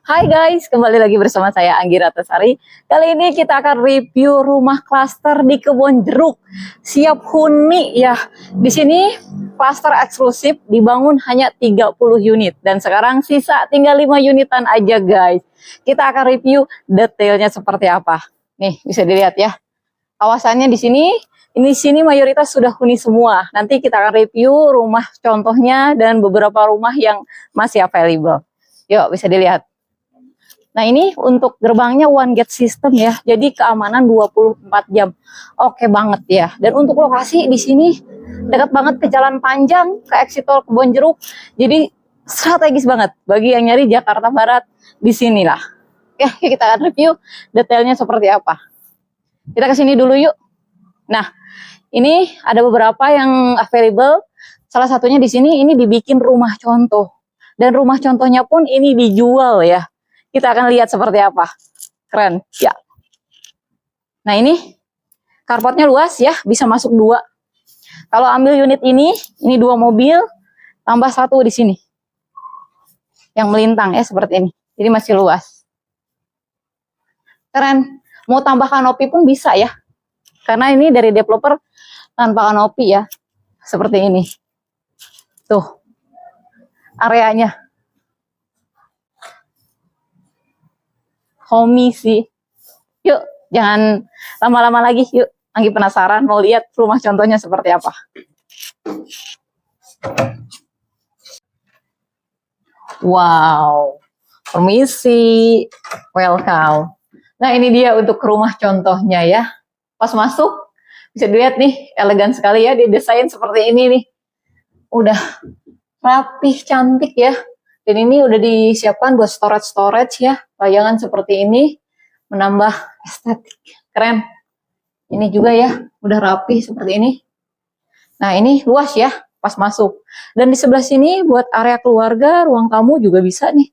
Hai guys, kembali lagi bersama saya Anggi Ratasari. Kali ini kita akan review rumah klaster di Kebon Jeruk. Siap huni ya. Di sini klaster eksklusif dibangun hanya 30 unit dan sekarang sisa tinggal 5 unitan aja guys. Kita akan review detailnya seperti apa. Nih, bisa dilihat ya. Kawasannya di sini mayoritas sudah huni semua. Nanti kita akan review rumah contohnya dan beberapa rumah yang masih available. Yuk, bisa dilihat. Nah, ini untuk gerbangnya one gate system ya. Jadi keamanan 24 jam. Oke banget ya. Dan untuk lokasi di sini dekat banget ke jalan panjang, ke exit tol Kebon Jeruk. Jadi strategis banget bagi yang nyari Jakarta Barat di sinilah. Oke, kita akan review detailnya seperti apa. Kita ke sini dulu yuk. Nah, ini ada beberapa yang available. Salah satunya di sini ini dibikin rumah contoh. Dan rumah contohnya pun ini dijual ya. Kita akan lihat seperti apa. Keren ya. Nah, ini carportnya luas ya, bisa masuk 2. Kalau ambil unit ini 2 mobil tambah 1 di sini. Yang melintang ya seperti ini. Jadi masih luas. Keren. Mau tambah kanopi pun bisa ya. Karena ini dari developer tanpa kanopi ya. Seperti ini. Tuh. Areanya. Homey sih. Yuk, jangan lama-lama lagi. Yuk, Anggi penasaran mau lihat rumah contohnya seperti apa. Wow. Permisi. Welcome. Nah, ini dia untuk rumah contohnya ya. Pas masuk, bisa dilihat nih, elegan sekali ya. Didesain seperti ini nih. Udah rapih, cantik ya. Dan ini udah disiapkan buat storage ya. Layangan seperti ini menambah estetik. Keren. Ini juga ya, udah rapi seperti ini. Nah, ini luas ya pas masuk. Dan di sebelah sini buat area keluarga, ruang tamu juga bisa nih.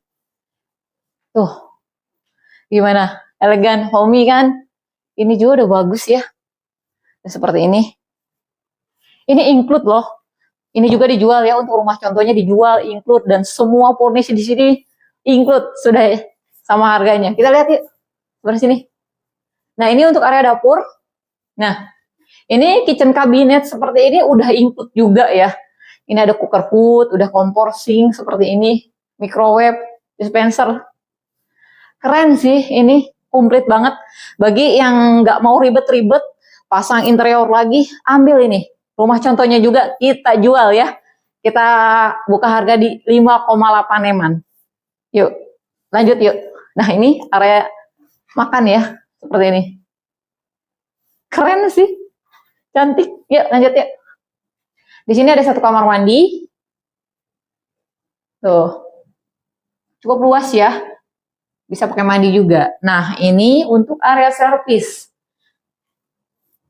Tuh. Gimana? Elegan, homey kan? Ini juga udah bagus ya. Dan seperti ini. Ini include loh. Ini juga dijual ya, untuk rumah contohnya dijual, include, dan semua furnish di sini include sudah ya, sama harganya. Kita lihat yuk, sebelah sini. Nah, ini untuk area dapur. Nah, ini kitchen cabinet seperti ini udah include juga ya. Ini ada cooker hood, udah kompor sink seperti ini, microwave, dispenser. Keren sih, ini komplit banget. Bagi yang nggak mau ribet-ribet, pasang interior lagi, ambil ini. Rumah contohnya juga kita jual ya. Kita buka harga di 5,8 eman. Yuk, lanjut yuk. Nah, ini area makan ya, seperti ini. Keren sih. Cantik. Yuk, lanjut yuk. Di sini ada 1 kamar mandi. Tuh. Cukup luas ya. Bisa pakai mandi juga. Nah, ini untuk area servis.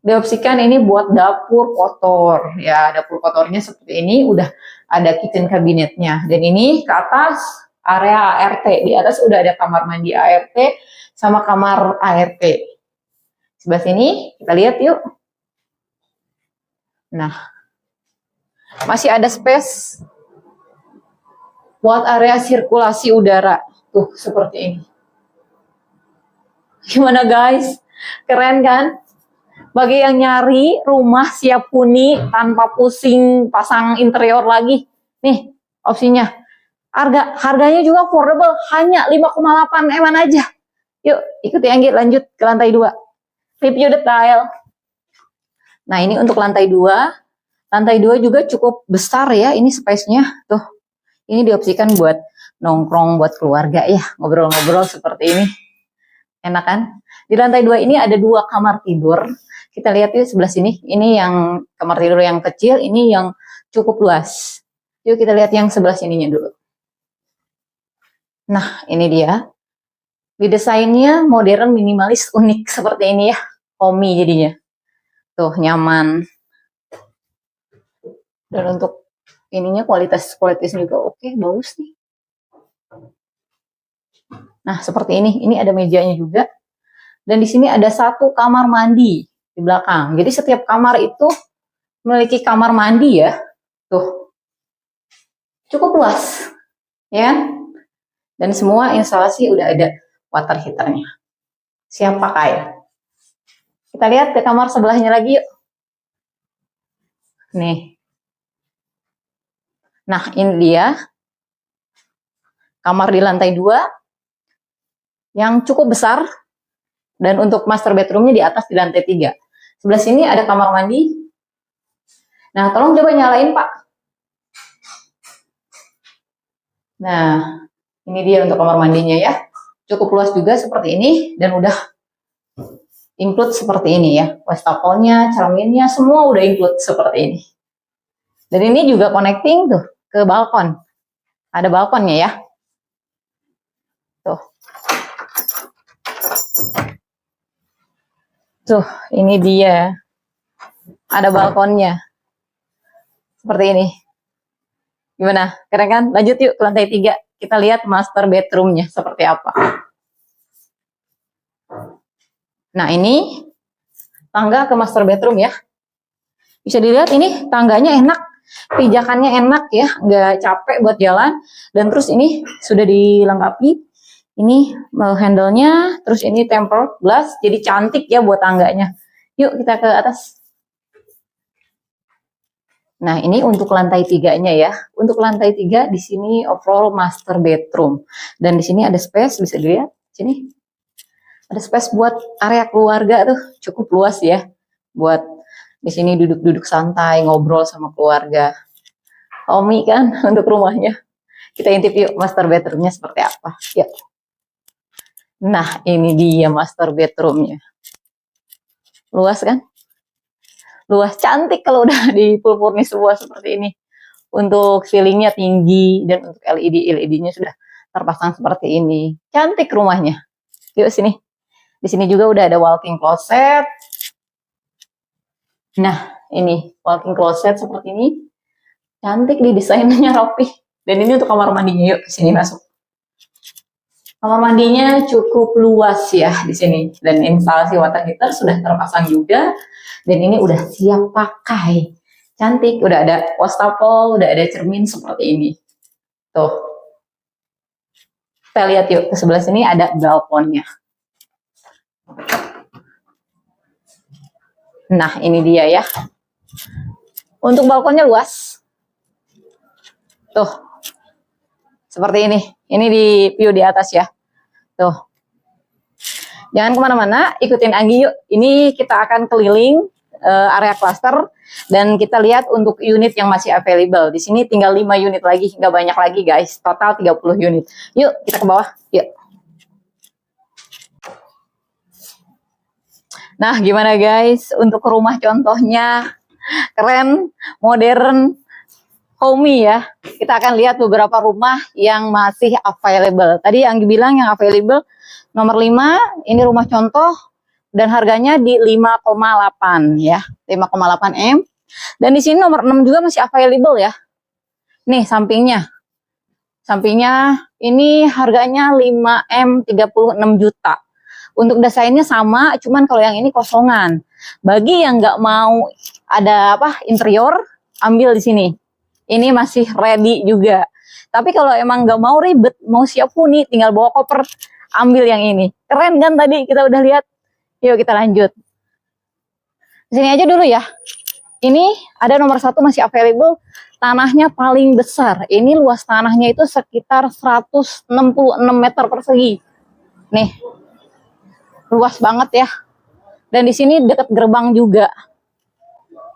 Diopsikan ini buat dapur kotor ya, dapur kotornya seperti ini, udah ada kitchen kabinetnya. Dan ini ke atas area ART, di atas udah ada kamar mandi ART sama kamar ART. Sebelah sini kita lihat yuk. Nah, masih ada space buat area sirkulasi udara tuh seperti ini. Gimana guys, keren kan? Bagi yang nyari rumah siap huni tanpa pusing pasang interior lagi, nih opsinya. Harganya juga affordable, hanya 5,8 eman aja. Yuk, ikuti Anggi lanjut ke lantai 2. Review detail. Nah, ini untuk lantai 2. Lantai 2 juga cukup besar ya, ini space-nya. Tuh, ini diopsikan buat nongkrong, buat keluarga ya, ngobrol-ngobrol seperti ini. Enak kan? Di lantai 2 ini ada 2 kamar tidur. Kita lihat yuk sebelah sini. Ini yang kamar tidur yang kecil, ini yang cukup luas. Yuk kita lihat yang sebelah sininya dulu. Nah, ini dia. Didesainnya modern, minimalis, unik seperti ini ya. Homey jadinya. Tuh, nyaman. Dan untuk ininya kualitasnya juga oke, bagus nih. Nah, seperti ini. Ini ada mejanya juga. Dan di sini ada 1 kamar mandi di belakang. Jadi setiap kamar itu memiliki kamar mandi ya. Tuh. Cukup luas. Ya. Dan semua instalasi udah ada water heaternya. Siap pakai. Kita lihat ke kamar sebelahnya lagi yuk. Nih. Nah, ini dia kamar di lantai 2 yang cukup besar, dan untuk master bedroomnya di atas di lantai 3. Sebelah sini ada kamar mandi. Nah, tolong coba nyalain Pak. Nah, ini dia untuk kamar mandinya ya. Cukup luas juga seperti ini, dan udah include seperti ini ya. Wastafel-nya, cerminnya, semua udah include seperti ini. Dan ini juga connecting tuh ke balkon. Ada balkonnya ya. Tuh. Tuh, ini dia. Ada balkonnya. Seperti ini. Gimana? Keren kan? Lanjut yuk ke lantai 3. Kita lihat master bedroomnya seperti apa. Nah, ini tangga ke master bedroom ya. Bisa dilihat ini tangganya enak. Pijakannya enak ya. Nggak capek buat jalan. Dan terus ini sudah dilengkapi. Ini handle-nya. Terus ini tempered glass. Jadi cantik ya buat tangganya. Yuk kita ke atas. Nah, ini untuk lantai 3-nya ya. Untuk lantai 3 di sini overall master bedroom. Dan di sini ada space, bisa dilihat. Sini. Ada space buat area keluarga tuh, cukup luas ya. Buat di sini duduk-duduk santai, ngobrol sama keluarga. Homey kan untuk rumahnya. Kita intip yuk master bedroomnya seperti apa. Yuk. Nah, ini dia master bedroomnya. Luas kan? Luas, cantik kalau udah di full furnish semua seperti ini. Untuk ceilingnya tinggi, dan untuk LED-nya sudah terpasang seperti ini. Cantik rumahnya. Yuk sini. Di sini juga udah ada walk-in closet. Nah, ini walk-in closet seperti ini. Cantik di desainnya rapi. Dan ini untuk kamar mandinya. Yuk sini masuk. Kamar mandinya cukup luas ya di sini. Dan instalasi water heater sudah terpasang juga. Dan ini udah siap pakai. Cantik, udah ada wastafel, udah ada cermin seperti ini. Tuh. Kita lihat yuk, ke sebelah sini ada balkonnya. Nah, ini dia ya. Untuk balkonnya luas. Tuh. Seperti ini. Ini di view di atas ya. Tuh. Jangan kemana-mana, ikutin Anggi yuk. Ini kita akan keliling area cluster, dan kita lihat untuk unit yang masih available. Di sini tinggal 5 unit lagi, nggak banyak lagi guys. Total 30 unit. Yuk, kita ke bawah. Yuk. Nah, gimana guys? Untuk rumah contohnya, keren, modern, homey ya. Kita akan lihat beberapa rumah yang masih available. Tadi Anggi bilang yang available nomor 5, ini rumah contoh. Dan harganya di 5,8 ya, 5,8 M. Dan di sini nomor 6 juga masih available ya. Nih sampingnya. Sampingnya ini harganya 5 M 36 juta. Untuk desainnya sama, cuman kalau yang ini kosongan. Bagi yang nggak mau ada interior, ambil di sini. Ini masih ready juga. Tapi kalau emang nggak mau ribet, mau siap huni, tinggal bawa koper, ambil yang ini. Keren kan tadi kita udah lihat. Yuk kita lanjut. Sini aja dulu ya. Ini ada nomor 1 masih available. Tanahnya paling besar. Ini luas tanahnya itu sekitar 166 meter persegi. Nih. Luas banget ya. Dan di sini dekat gerbang juga.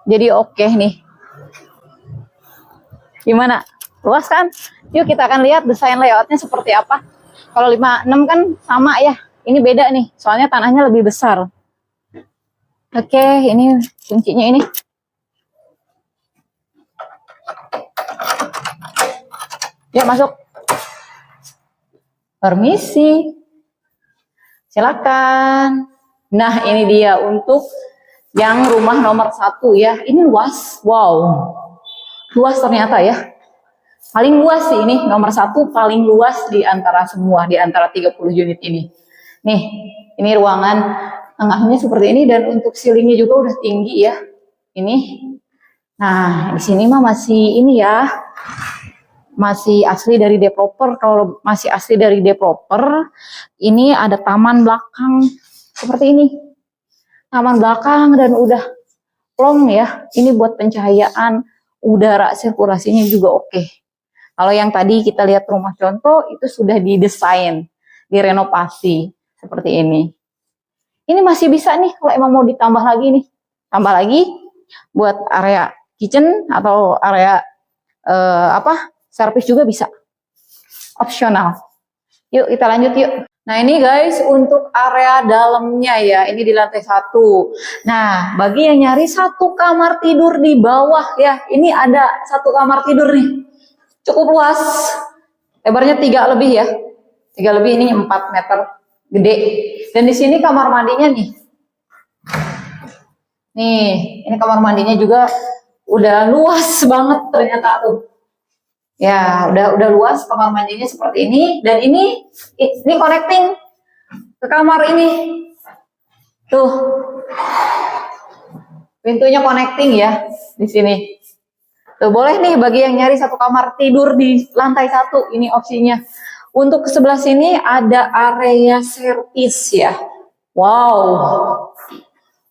Jadi oke nih. Gimana? Luas kan? Yuk kita akan lihat desain layoutnya seperti apa. Kalau 56 kan sama ya. Ini beda nih, soalnya tanahnya lebih besar. Oke, ini kuncinya ini. Ya, masuk. Permisi. Silakan. Nah, ini dia untuk yang rumah nomor 1 ya. Ini luas. Wow. Luas ternyata ya. Paling luas sih ini, nomor 1 paling luas di antara semua, di antara 30 unit ini. Nih, ini ruangan tengahnya seperti ini, dan untuk ceilingnya juga udah tinggi ya. Ini. Nah, di sini mah masih ini ya. masih asli dari developer. Kalau masih asli dari developer, ini ada taman belakang seperti ini. Taman belakang dan udah plong ya. Ini buat pencahayaan, udara sirkulasinya juga oke. Kalau yang tadi kita lihat rumah contoh itu sudah didesain, direnovasi seperti ini. Ini masih bisa nih kalau emang mau ditambah lagi nih. Tambah lagi buat area kitchen atau area servis juga bisa. Opsional. Yuk kita lanjut yuk. Nah ini guys untuk area dalamnya ya, ini di lantai 1. Nah bagi yang nyari satu kamar tidur di bawah ya, ini ada satu kamar tidur nih, cukup luas, lebarnya 3 lebih ya, 3 lebih, ini 4 meter, gede. Dan di sini kamar mandinya nih, ini kamar mandinya juga udah luas banget ternyata tuh. Ya, udah luas kamar mandinya seperti ini, dan ini connecting ke kamar ini. Tuh. Pintunya connecting ya di sini. Tuh, boleh nih bagi yang nyari satu kamar tidur di lantai 1, ini opsinya. Untuk sebelah sini ada area servis ya. Wow.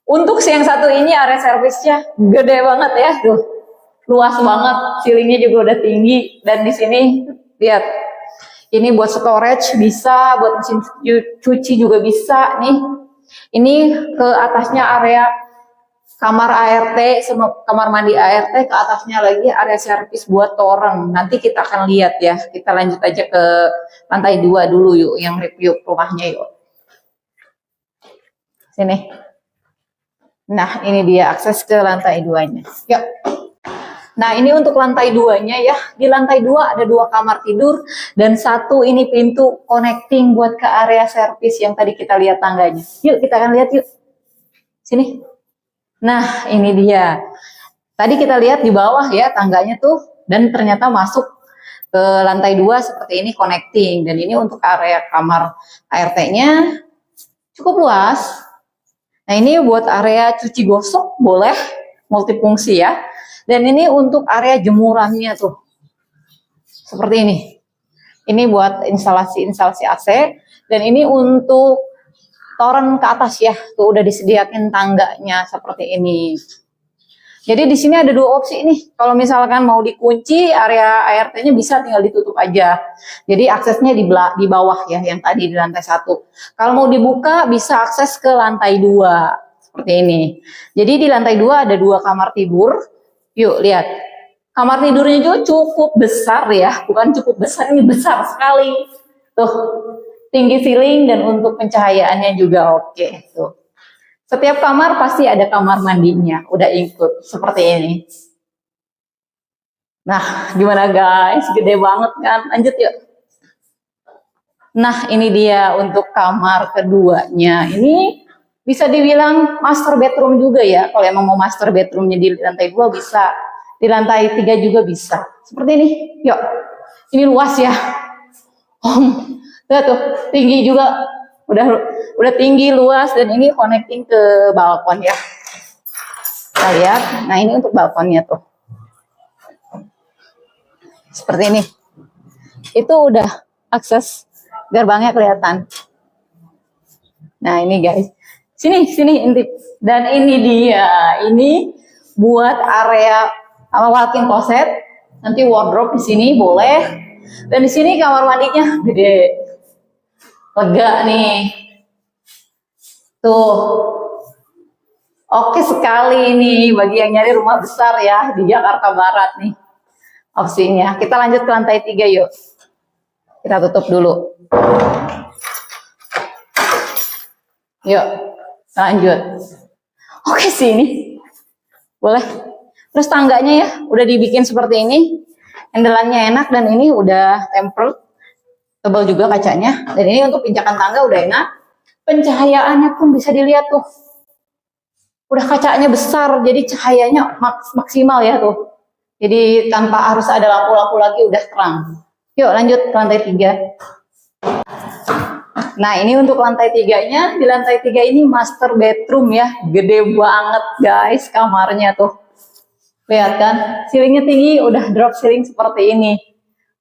Untuk yang satu ini area servisnya gede banget ya, tuh. Luas banget, ceilingnya juga udah tinggi, dan di sini lihat, ini buat storage bisa, buat mesin cuci juga bisa nih. Ini ke atasnya area kamar ART, kamar mandi ART, ke atasnya lagi area servis buat torrent. Nanti kita akan lihat ya. Kita lanjut aja ke lantai 2 dulu yuk, yang review rumahnya yuk. Sini. Nah ini dia akses ke lantai 2-nya. Yuk. Nah ini untuk lantai 2-nya ya. Di lantai 2 ada 2 kamar tidur dan 1 ini pintu connecting buat ke area servis yang tadi kita lihat tangganya. Yuk kita akan lihat yuk. Sini. Nah ini dia. Tadi kita lihat di bawah ya tangganya tuh, dan ternyata masuk ke lantai 2 seperti ini connecting, dan ini untuk area kamar ART-nya cukup luas. Nah ini buat area cuci gosok boleh, multifungsi ya. Dan ini untuk area jemurannya tuh, seperti ini. Ini buat instalasi AC, dan ini untuk toren ke atas ya, tuh udah disediakan tangganya seperti ini. Jadi di sini ada 2 opsi nih. Kalau misalkan mau dikunci area ART-nya bisa tinggal ditutup aja. Jadi aksesnya di bawah ya, yang tadi di lantai 1. Kalau mau dibuka bisa akses ke lantai 2 seperti ini. Jadi di lantai 2 ada 2 kamar tidur. Yuk lihat, kamar tidurnya juga cukup besar ya, bukan cukup besar, ini besar sekali. Tuh, tinggi ceiling, dan untuk pencahayaannya juga oke. Tuh, setiap kamar pasti ada kamar mandinya, udah include seperti ini. Nah, gimana guys? Gede banget kan? Lanjut yuk. Nah, ini dia untuk kamar keduanya. Ini bisa dibilang master bedroom juga ya. Kalau emang mau master bedroomnya di lantai 2 bisa. Di lantai 3 juga bisa. Seperti ini. Yuk. Ini luas ya. Tuh, tinggi juga. Udah tinggi, luas, dan ini connecting ke balkon ya. Kita lihat. Nah, ini untuk balkonnya tuh. Seperti ini. Itu udah akses gerbangnya kelihatan. Nah, ini guys. Sini intip. Dan ini dia, ini buat area walk-in closet. Nanti wardrobe di sini boleh. Dan di sini kamar mandinya gede, lega nih. Tuh, oke sekali ini bagi yang nyari rumah besar ya di Jakarta Barat nih opsinya. Kita lanjut ke lantai 3 yuk. Kita tutup dulu. Yuk. Lanjut. Oke sini. Boleh. Terus tangganya ya udah dibikin seperti ini. Handelannya enak, dan ini udah tempered. Tebal juga kacanya. Dan ini untuk pijakan tangga udah enak. Pencahayaannya pun bisa dilihat tuh. Udah kacanya besar, jadi cahayanya maksimal ya tuh. Jadi tanpa harus ada lampu-lampu lagi, udah terang. Yuk lanjut ke lantai 3. Nah ini untuk lantai 3-nya, di lantai 3 ini master bedroom ya, gede banget guys kamarnya tuh. Lihat kan, ceilingnya tinggi, udah drop ceiling seperti ini.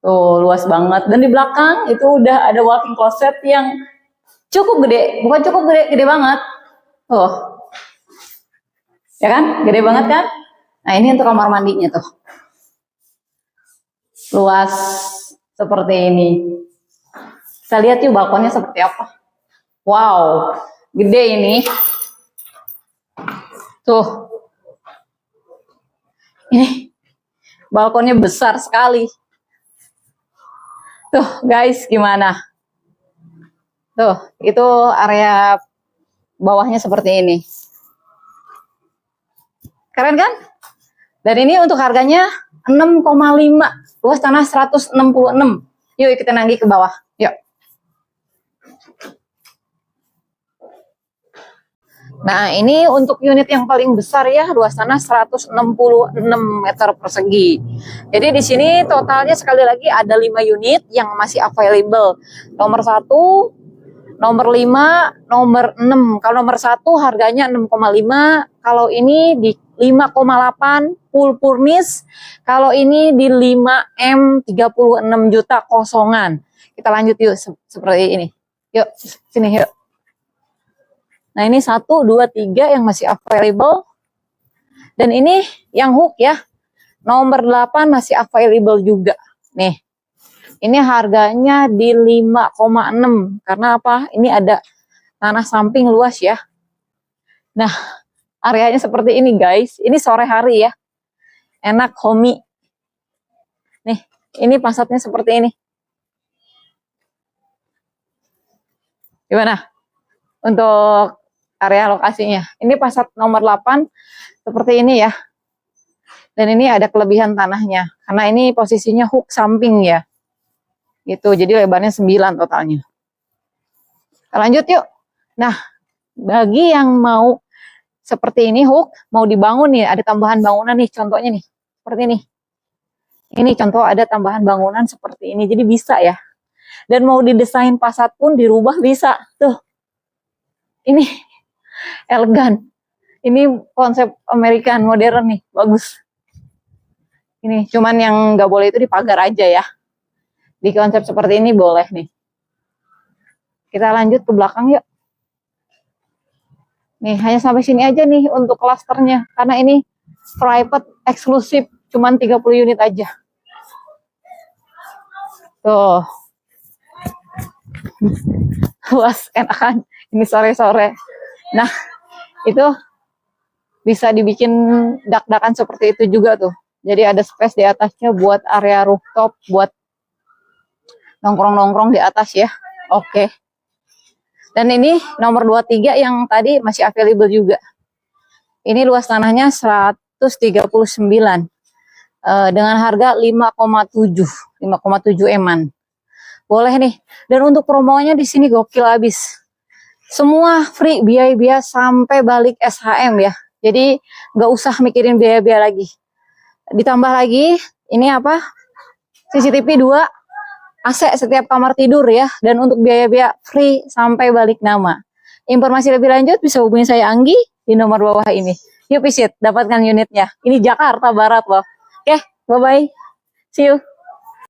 Tuh, luas banget. Dan di belakang itu udah ada walk-in closet yang cukup gede. Bukan cukup gede, gede banget. Tuh. Ya kan? Gede banget kan? Nah, ini untuk kamar mandinya tuh. Luas seperti ini. Kita lihat yuk balkonnya seperti apa. Wow, gede ini. Tuh. Ini balkonnya besar sekali. Tuh, guys, gimana? Tuh, itu area bawahnya seperti ini. Keren kan? Dan ini untuk harganya 6,5. Luas tanah 166. Yuk kita nanggi ke bawah. Yuk. Nah, ini untuk unit yang paling besar ya, luas tanah 166 meter persegi. Jadi di sini totalnya sekali lagi ada 5 unit yang masih available. Nomor 1, nomor 5, nomor 6. Kalau nomor 1 harganya 6,5, kalau ini di 5,8 full furnish. Kalau ini di 5M 36 juta kosongan. Kita lanjut yuk seperti ini. Yuk, sini yuk. Nah, ini 1, 2, 3 yang masih available. Dan ini yang hook ya. Nomor 8 masih available juga. Nih. Ini harganya di 5,6. Karena apa? Ini ada tanah samping luas ya. Nah, areanya seperti ini guys. Ini sore hari ya. Enak, homey. Nih, ini Passatnya seperti ini. Gimana? Untuk area lokasinya. Ini Passat nomor 8 seperti ini ya. Dan ini ada kelebihan tanahnya. Karena ini posisinya hook samping ya. Gitu, jadi lebarnya 9 totalnya. Kita lanjut yuk. Nah, bagi yang mau seperti ini hook, mau dibangun nih, ada tambahan bangunan nih, contohnya nih. Seperti ini. Ini contoh ada tambahan bangunan seperti ini. Jadi bisa ya. Dan mau didesain Passat pun dirubah bisa. Tuh. Ini elegan. Ini konsep American modern nih, bagus. Ini cuman yang nggak boleh itu di pagar aja ya. Di konsep seperti ini boleh nih. Kita lanjut ke belakang yuk. Nih, hanya sampai sini aja nih untuk klasternya. Karena ini private eksklusif, cuman 30 unit aja. Tuh. Luas, enakan. Ini sore-sore. Nah, itu bisa dibikin dak-dakan seperti itu juga tuh. Jadi ada space di atasnya buat area rooftop, buat nongkrong-nongkrong di atas ya. Oke. Dan ini nomor 23 yang tadi masih available juga. Ini luas tanahnya 139. Dengan harga 5,7 eman. Boleh nih. Dan untuk promonya di sini gokil habis. Semua free, biaya-biaya sampai balik SHM ya. Jadi nggak usah mikirin biaya-biaya lagi. Ditambah lagi, ini apa? CCTV 2, AC setiap kamar tidur ya. Dan untuk biaya-biaya free sampai balik nama. Informasi lebih lanjut bisa hubungi saya Anggi di nomor bawah ini. Yuk visit, dapatkan unitnya. Ini Jakarta Barat loh. Oke, bye-bye. See you.